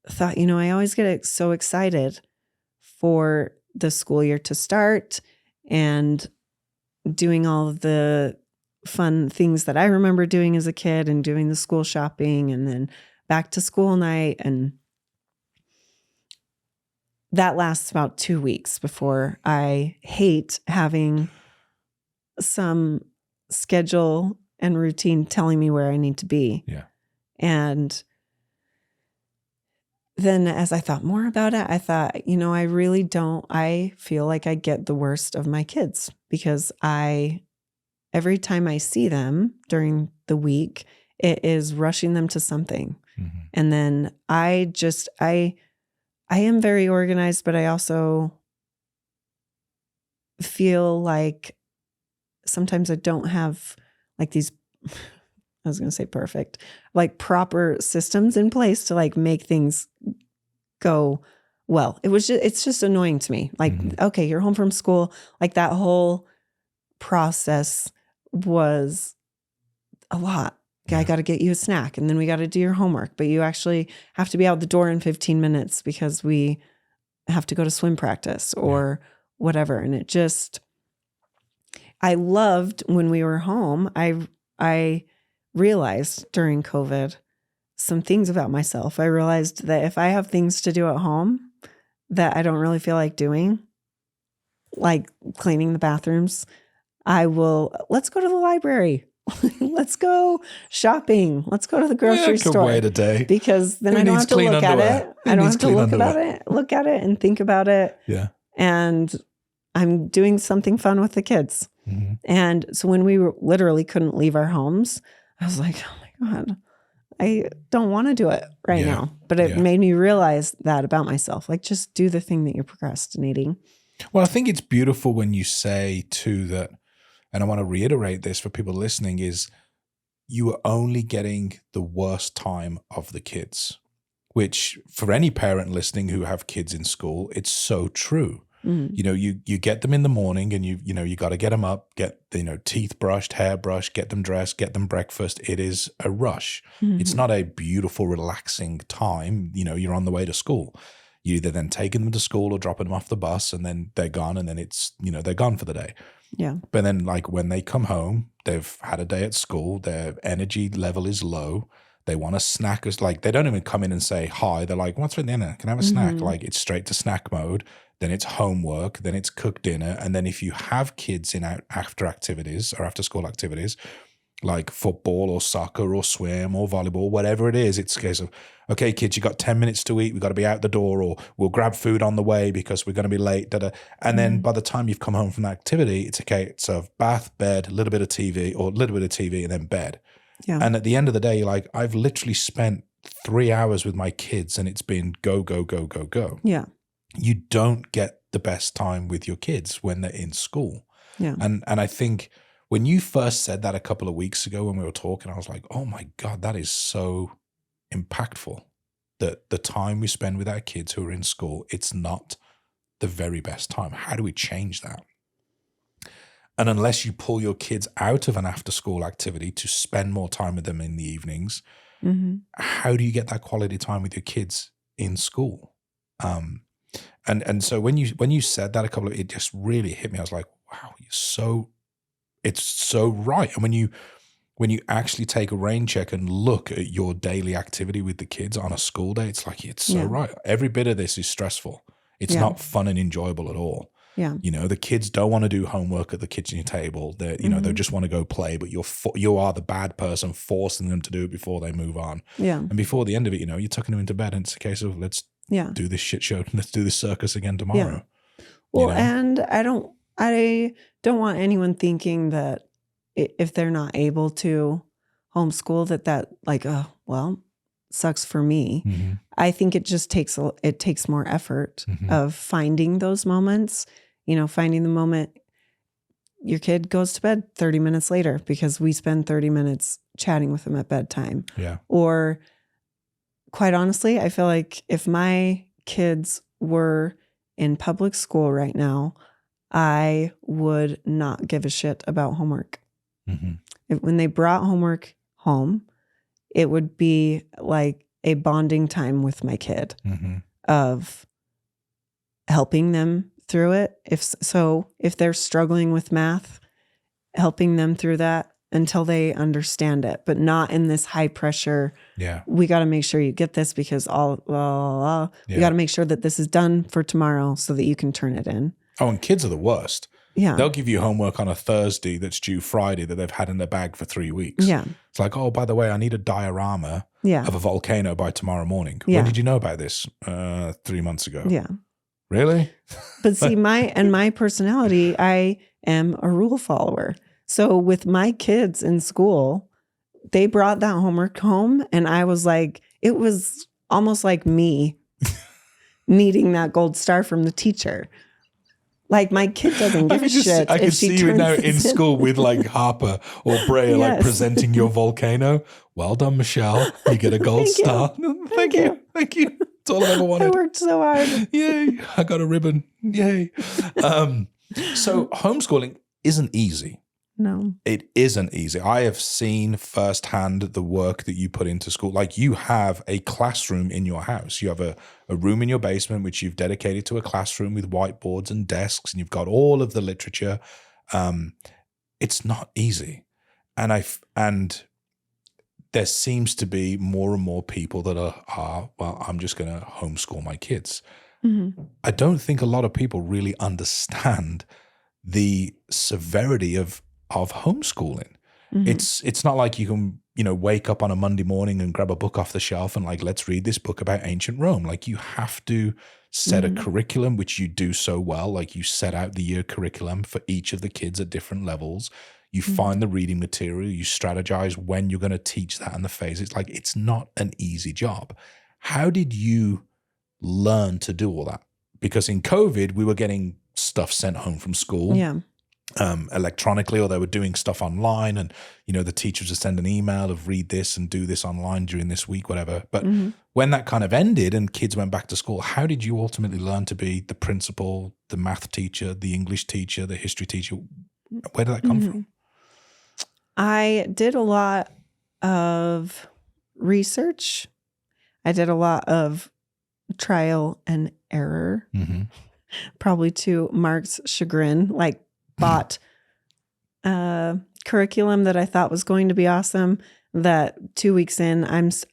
thought, I always get so excited for the school year to start and doing all of the fun things that I remember doing as a kid and doing the school shopping and then back to school night. And that lasts about 2 weeks before I hate having some schedule and routine telling me where I need to be. Yeah. And then as I thought more about it, I thought, I feel like I get the worst of my kids because every time I see them during the week, it is rushing them to something. Mm-hmm. And then I am very organized, but I also feel like sometimes I don't have like these, I was going to say perfect, like proper systems in place to like make things go well. It's just annoying to me. Like, okay, you're home from school. Like that whole process was a lot. Yeah. I got to get you a snack and then we got to do your homework, but you actually have to be out the door in 15 minutes because we have to go to swim practice or whatever. And I loved when we were home. I realized during COVID some things about myself. I realized that if I have things to do at home that I don't really feel like doing, like cleaning the bathrooms, let's go to the library. Let's go shopping. Let's go to the grocery store. Wait a day. Because then I don't have to look at it. I don't have to look at it and think about it. Yeah. And I'm doing something fun with the kids. Mm-hmm. And so when we literally couldn't leave our homes, I was like, oh my God, I don't want to do it right now. But it made me realize that about myself. Like, just do the thing that you're procrastinating. Well, I think it's beautiful when you say too that, and I want to reiterate this for people listening, is you are only getting the worst time of the kids, which for any parent listening who have kids in school, it's so true. Mm-hmm. You get them in the morning and you got to get them up, get teeth brushed, hair brushed, get them dressed, get them breakfast. It is a rush. Mm-hmm. It's not a beautiful, relaxing time. You're on the way to school. You either then taking them to school or dropping them off the bus and then they're gone and then it's, they're gone for the day. Yeah. But then like when they come home, they've had a day at school, their energy level is low. They want a snack. It's like they don't even come in and say hi. They're like, what's for dinner? Can I have a snack? Like it's straight to snack mode. Then it's homework. Then it's cook dinner. And then if you have kids in after activities or after school activities, like football or soccer or swim or volleyball, whatever it is, it's a case of, okay, kids, you got 10 minutes to eat. We got to be out the door, or we'll grab food on the way because we're going to be late. And then by the time you've come home from that activity, it's a case of bath, bed, a little bit of TV and then bed. Yeah. And at the end of the day, you're like, I've literally spent 3 hours with my kids and it's been go, go, go, go, go. Yeah. You don't get the best time with your kids when they're in school. Yeah. And I think when you first said that a couple of weeks ago when we were talking, I was like, oh my God, that is so impactful. That the time we spend with our kids who are in school, it's not the very best time. How do we change that? And unless you pull your kids out of an after-school activity to spend more time with them in the evenings, how do you get that quality time with your kids in school? And so when you said that it just really hit me. I was like, wow, it's so right. And when you actually take a rain check and look at your daily activity with the kids on a school day, it's like, it's so right. Every bit of this is stressful. It's not fun and enjoyable at all. Yeah. You know, the kids don't want to do homework at the kitchen table. They, you know, they just want to go play, but you are the bad person forcing them to do it before they move on. Yeah. And before the end of it, you know, you're tucking them into bed and it's a case of let's do this shit show. Let's do this circus again tomorrow. Yeah. Well, you know? and I don't want anyone thinking that if they're not able to homeschool that like, oh, well, sucks for me. Mm-hmm. I think it just takes more effort of finding those moments, you know, finding the moment your kid goes to bed 30 minutes later because we spend 30 minutes chatting with them at bedtime. Yeah. Or quite honestly, I feel like if my kids were in public school right now, I would not give a shit about homework. When they brought homework home, it would be like a bonding time with my kid of helping them through it. If they're struggling with math, helping them through that until they understand it, but not in this high pressure. Yeah. We got to make sure you get this because we got to make sure that this is done for tomorrow so that you can turn it in. Oh, and kids are the worst. Yeah. They'll give you homework on a Thursday that's due Friday that they've had in their bag for 3 weeks. Yeah. It's like, oh, by the way, I need a diorama of a volcano by tomorrow morning. Yeah. When did you know about this? 3 months ago. Yeah. Really? But see, my personality, I am a rule follower. So with my kids in school, they brought that homework home and I was like, it was almost like me needing that gold star from the teacher. Like my kid doesn't give a shit. I can see you now in school with like Harper or Brea, like presenting your volcano. Well done, Michelle. You get a gold star. Thank you. Thank you. That's all I ever wanted. I worked so hard. Yay. I got a ribbon. Yay. So homeschooling isn't easy. No. It isn't easy. I have seen firsthand the work that you put into school. Like you have a classroom in your house. You have a room in your basement, which you've dedicated to a classroom with whiteboards and desks, and you've got all of the literature. It's not easy. And there seems to be more and more people that are well, I'm just going to homeschool my kids. I don't think a lot of people really understand the severity of homeschooling. It's not like you can, you know, wake up on a Monday morning and grab a book off the shelf and like, let's read this book about ancient Rome. Like you have to set a curriculum, which you do so well. Like you set out the year curriculum for each of the kids at different levels. You find the reading material, you strategize when you're going to teach that and the phase. It's like, it's not an easy job. How did you learn to do all that? Because in COVID, we were getting stuff sent home from school. Yeah. Electronically, or they were doing stuff online, and you know the teachers would send an email of read this and do this online during this week, whatever. But when that kind of ended and kids went back to school, how did you ultimately learn to be the principal, the math teacher, the English teacher, the history teacher? Where did that come from? I did a lot of research. I did a lot of trial and error, probably to Mark's chagrin, like bought curriculum that I thought was going to be awesome that 2 weeks in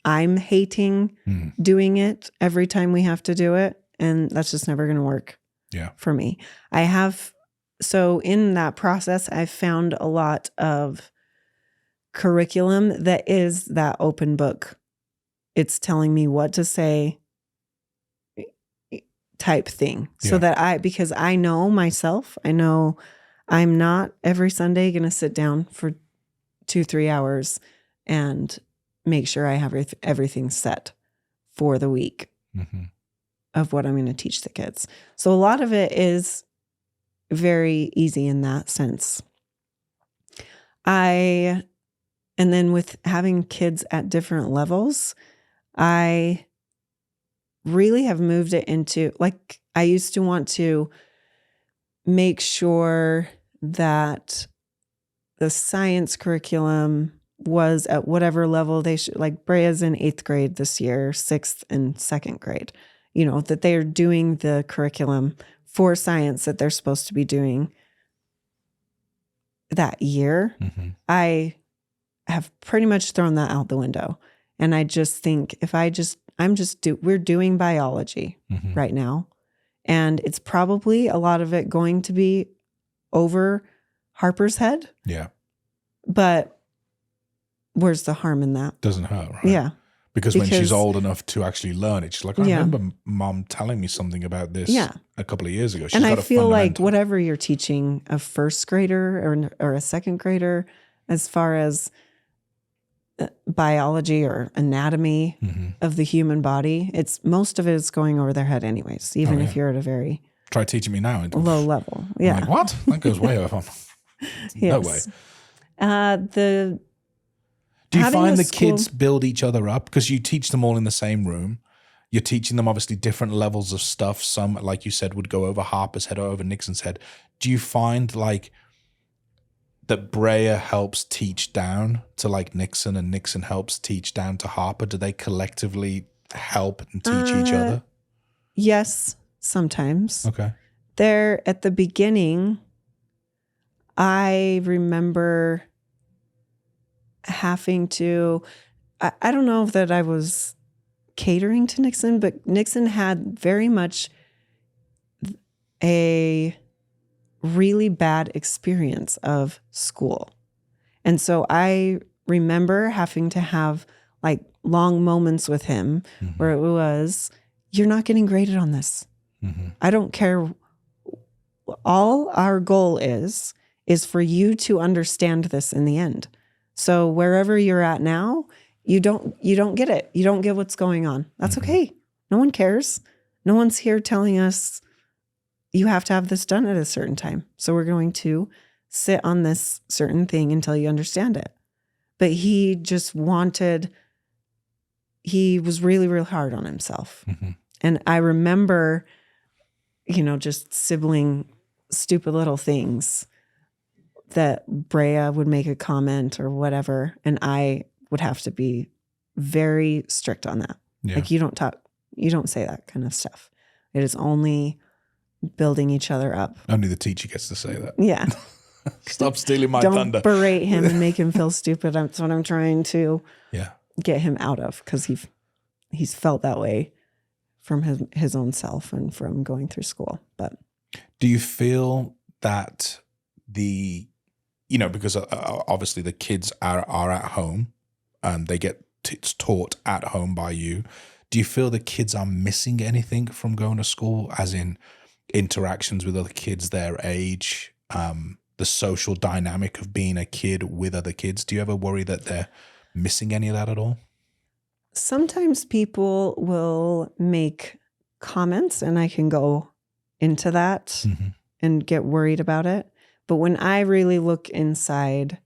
I'm hating doing it every time we have to do it, and that's just never going to work for me. So in that process I found a lot of curriculum that is that open book. It's telling me what to say type thing. So that because I know myself, I know I'm not every Sunday going to sit down for 2-3 hours and make sure I have everything set for the week of what I'm going to teach the kids. So a lot of it is very easy in that sense. And then with having kids at different levels, I really have moved it into, like, I used to want to make sure that the science curriculum was at whatever level they should, like Brea's in 8th grade this year, 6th and 2nd grade, you know, that they're doing the curriculum for science that they're supposed to be doing that year. I have pretty much thrown that out the window. And I just think we're doing biology right now. And it's probably a lot of it going to be over Harper's head. Yeah. But where's the harm in that? Doesn't hurt, right? Yeah. Because when she's old enough to actually learn it, she's like, I remember Mom telling me something about this a couple of years ago. And I feel like whatever you're teaching a first grader or a second grader, as far as biology or anatomy of the human body, most of it is going over their head anyways, even if you're at a very try teaching me now. Low level. Yeah. I'm like, what? That goes way over. No way. Do you find the kids build each other up? Because you teach them all in the same room. You're teaching them obviously different levels of stuff. Some, like you said, would go over Harper's head or over Nixon's head. Do you find like that Brea helps teach down to like Nixon and Nixon helps teach down to Harper? Do they collectively help and teach each other? Yes, sometimes. Okay. There at the beginning, I remember having to, I don't know if that I was catering to Nixon, but Nixon had very much a really bad experience of school. And so I remember having to have like long moments with him where it was, you're not getting graded on this. I don't care. All our goal is for you to understand this in the end. So wherever you're at now, you don't get it. You don't get what's going on. That's okay. No one cares. No one's here telling us you have to have this done at a certain time. So we're going to sit on this certain thing until you understand it. But he just he was really, really hard on himself. And I remember, just sibling stupid little things that Brea would make a comment or whatever, and I would have to be very strict on that. Yeah. Like you don't say that kind of stuff. It is only building each other up. Only the teacher gets to say that. Yeah. Stop stealing my thunder. Don't berate him and make him feel stupid. That's what I'm trying to get him out of, because he's felt that way from his own self and from going through school. But do you feel that because obviously the kids are at home and they get taught at home by you. Do you feel the kids are missing anything from going to school, as in interactions with other kids their age, the social dynamic of being a kid with other kids? Do you ever worry that they're missing any of that at all? Sometimes people will make comments and I can go into that and get worried about it. But when I really look inside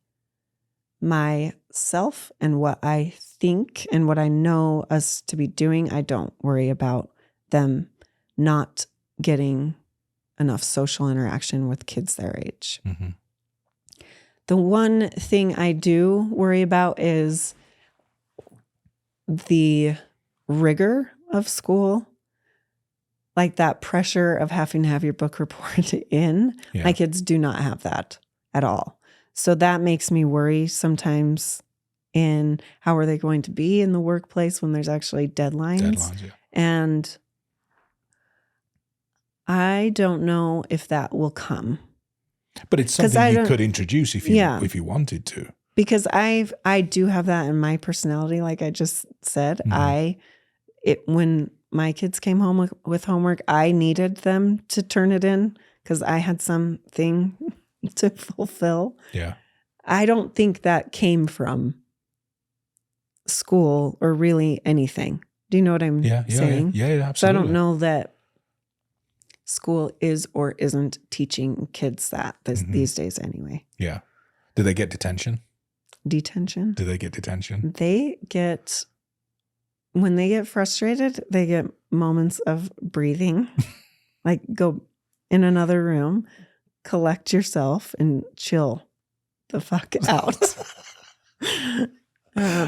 myself and what I think and what I know us to be doing, I don't worry about them not getting enough social interaction with kids their age. The one thing I do worry about is the rigor of school, like that pressure of having to have your book report in. My kids do not have that at all. So that makes me worry sometimes in how are they going to be in the workplace when there's actually deadlines. And I don't know if that will come. But it's something you could introduce if you wanted to. Because I do have that in my personality, like I just said. When my kids came home with homework, I needed them to turn it in because I had something to fulfill. Yeah. I don't think that came from school or really anything. Do you know what I'm saying? Yeah, absolutely. So I don't know that school is or isn't teaching kids that these days anyway. Yeah. Do they get detention? Detention? Do they get detention? When they get frustrated, they get moments of breathing, like go in another room, collect yourself and chill the fuck out.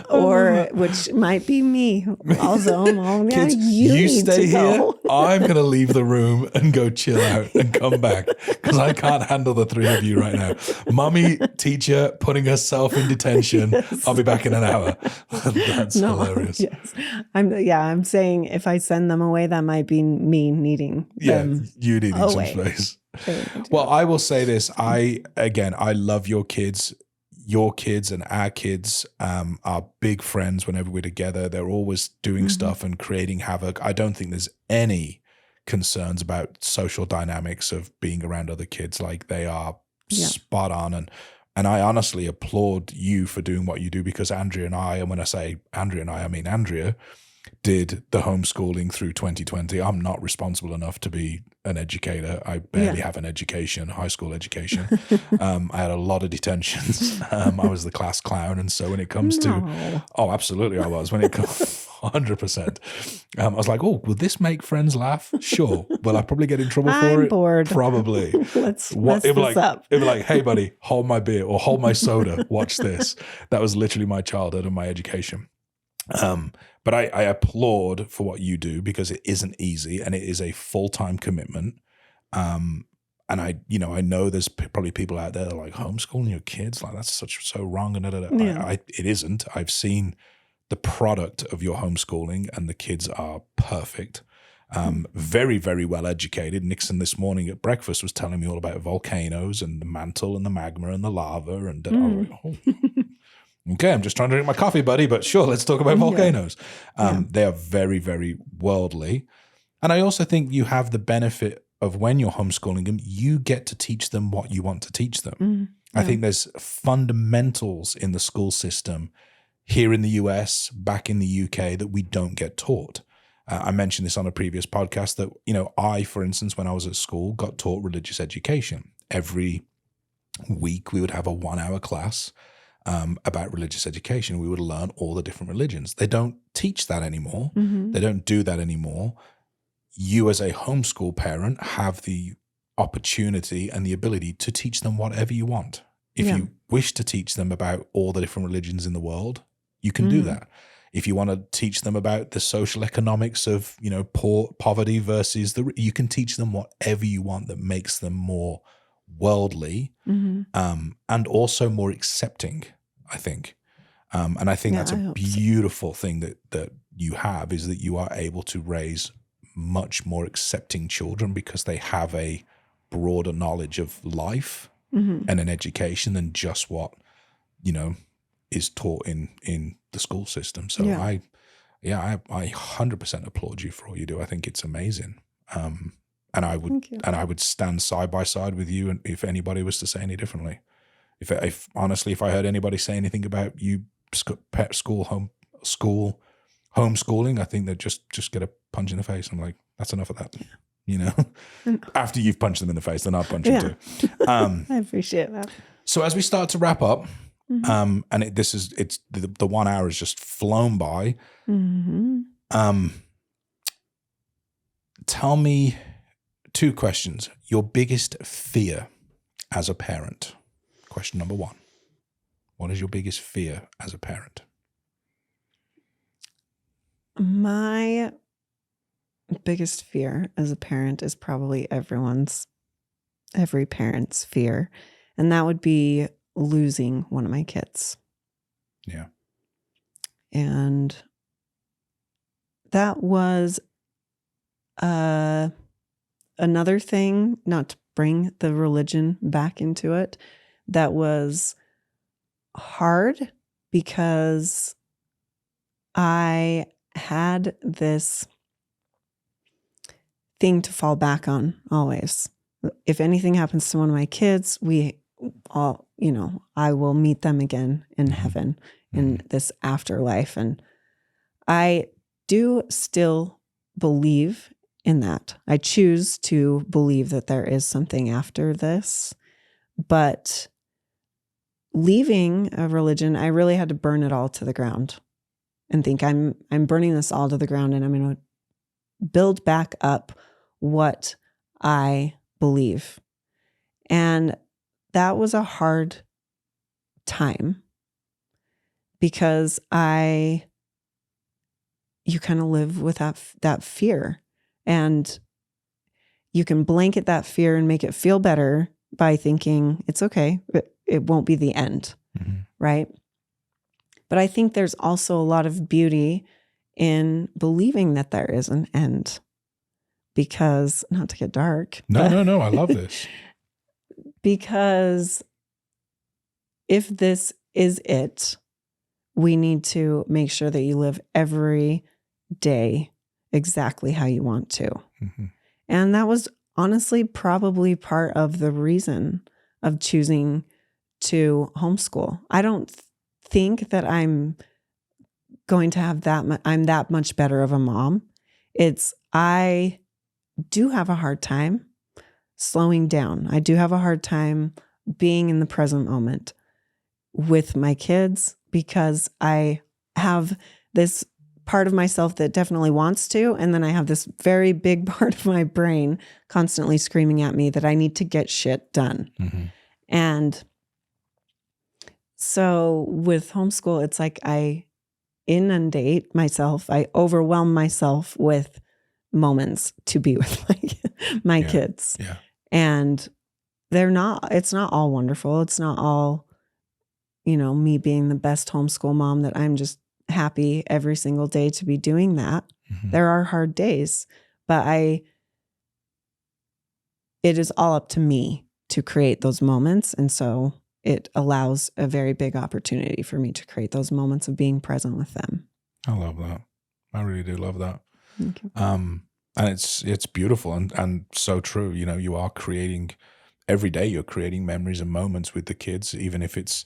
or which might be me. Also, kids, you stay here. I'm going to leave the room and go chill out and come back because I can't handle the three of you right now. Mummy, teacher, putting herself in detention. Yes. I'll be back in an hour. That's hilarious. Yes, I'm saying if I send them away, that might be me needing them. You needing away. Some space. Well, I will say this. I love your kids. Your kids and our kids are big friends whenever we're together. They're always doing stuff and creating havoc. I don't think there's any concerns about social dynamics of being around other kids. Like, they are spot on. And I honestly applaud you for doing what you do, because Andrea and I, and when I say Andrea and I mean Andrea, did the homeschooling through 2020. I'm not responsible enough to be an educator. I barely have an education, high school education. I had a lot of detentions. I was the class clown. And so when it comes to, oh, absolutely I was. When it comes 100%, I was like, oh, will this make friends laugh? Sure. Will I probably get in trouble for it? Bored. Probably. Let's mess this up. It'd be like, hey buddy, hold my beer or hold my soda. Watch this. That was literally my childhood and my education. But I applaud for what you do, because it isn't easy and it is a full-time commitment. And I know there's probably people out there that are like, homeschooling your kids, like that's so wrong. And it isn't. I've seen the product of your homeschooling and the kids are perfect. Very, very well educated. Nixon this morning at breakfast was telling me all about volcanoes and the mantle and the magma and the lava. And I was like, oh. Okay, I'm just trying to drink my coffee, buddy, but sure, let's talk about volcanoes. They are very, very worldly. And I also think you have the benefit of, when you're homeschooling them, you get to teach them what you want to teach them. I think there's fundamentals in the school system here in the US, back in the UK, that we don't get taught. I mentioned this on a previous podcast that, I, for instance, when I was at school, got taught religious education. Every week we would have a 1-hour class about religious education. We would learn all the different religions. They don't teach that anymore. They don't do that anymore. You, as a homeschool parent, have the opportunity and the ability to teach them whatever you want. If you wish to teach them about all the different religions in the world, you can do that. If you want to teach them about the social economics of, poverty versus you can teach them whatever you want that makes them more worldly, and also more accepting, I think. And I think that's a beautiful thing that you have, is that you are able to raise much more accepting children because they have a broader knowledge of life and an education than just what, is taught in the school system. So I 100% applaud you for all you do. I think it's amazing. And I would stand side by side with you, and if anybody was to say any differently, if honestly, if I heard anybody say anything about you homeschooling, I think they'd just get a punch in the face. I'm like, that's enough of that. After you've punched them in the face, then I'll punch them too. I appreciate that. So as we start to wrap up, and it's the 1 hour has just flown by. Tell me 2 questions. Your biggest fear as a parent. Question number 1. What is your biggest fear as a parent? My biggest fear as a parent is probably every parent's fear. And that would be losing one of my kids. Yeah. And that was another thing, not to bring the religion back into it, that was hard because I had this thing to fall back on always. If anything happens to one of my kids, I will meet them again in heaven, in this afterlife. And I do still believe in that. I choose to believe that there is something after this, but leaving a religion, I really had to burn it all to the ground and think I'm burning this all to the ground, and I'm going to build back up what I believe. And that was a hard time. because you kind of live with that fear, and you can blanket that fear and make it feel better by thinking it's okay. It won't be the end. Mm-hmm. Right. But I think there's also a lot of beauty in believing that there is an end, because, not to get dark. No, I love this. Because if this is it, we need to make sure that you live every day exactly how you want to. Mm-hmm. And that was honestly probably part of the reason of choosing to homeschool. I don't think that I'm going to have I'm that much better of a mom. I do have a hard time slowing down. I do have a hard time being in the present moment with my kids, because I have this part of myself that definitely wants to, and then I have this very big part of my brain constantly screaming at me that I need to get shit done. Mm-hmm. And so with homeschool, it's like I inundate myself, I overwhelm myself with moments to be with my kids. Yeah. And it's not all wonderful. It's not all, me being the best homeschool mom that I'm just happy every single day to be doing that. Mm-hmm. There are hard days, but it is all up to me to create those moments. And so it allows a very big opportunity for me to create those moments of being present with them. I love that. I really do love that. Thank you. And it's beautiful and so true. You are creating every day. You're creating memories and moments with the kids, even if it's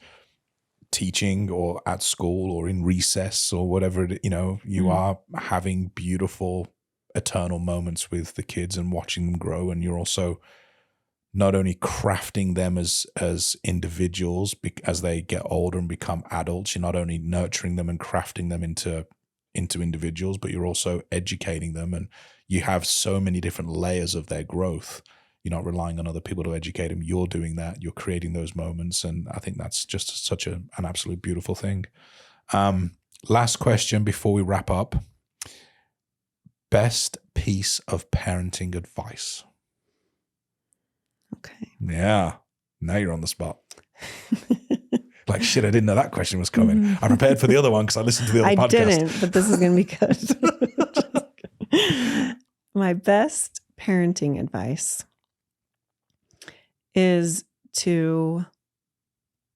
teaching or at school or in recess or whatever. You mm-hmm. are having beautiful, eternal moments with the kids and watching them grow. And you're also not only crafting them as individuals as they get older and become adults. You're not only nurturing them and crafting them into individuals, but you're also educating them, and you have so many different layers of their growth. You're not relying on other people to educate them. You're doing that. You're creating those moments, and I think that's just such an absolute beautiful thing. Last question before we wrap up. Best piece of parenting advice? Okay. Yeah. Now you're on the spot. Like, shit, I didn't know that question was coming. I prepared for the other one because I listened to the other podcast. I didn't, but this is going to be good. My best parenting advice is to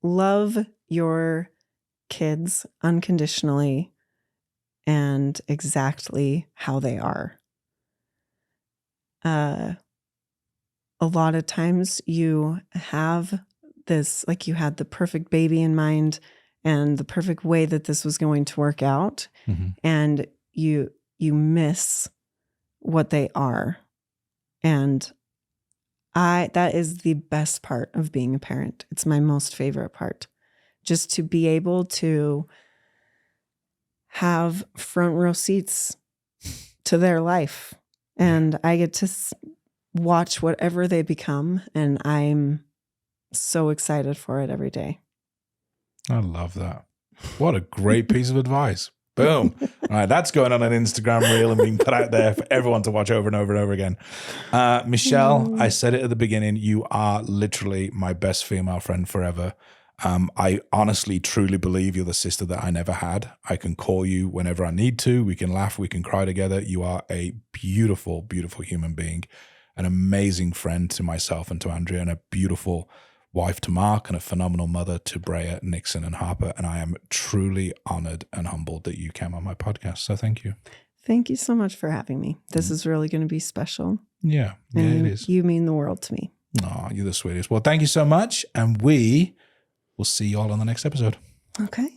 love your kids unconditionally and exactly how they are. A lot of times you have this, like you had the perfect baby in mind and the perfect way that this was going to work out. Mm-hmm. And you miss what they are. And that is the best part of being a parent. It's my most favorite part. Just to be able to have front row seats to their life. And I get to watch whatever they become. And I'm so excited for it every day. I love that. What a great piece of advice. Boom. All right, that's going on an Instagram reel and being put out there for everyone to watch over and over and over again. Michelle, I said it at the beginning, you are literally my best female friend forever. I honestly, truly believe you're the sister that I never had. I can call you whenever I need to. We can laugh, we can cry together. You are a beautiful, beautiful human being, an amazing friend to myself and to Andrea, and a beautiful wife to Mark, and a phenomenal mother to Brea, Nixon, and Harper. And I am truly honored and humbled that you came on my podcast. So thank you. Thank you so much for having me. This is really going to be special. Yeah, it is. You mean the world to me. Oh, you're the sweetest. Well, thank you so much. And we will see you all on the next episode. Okay.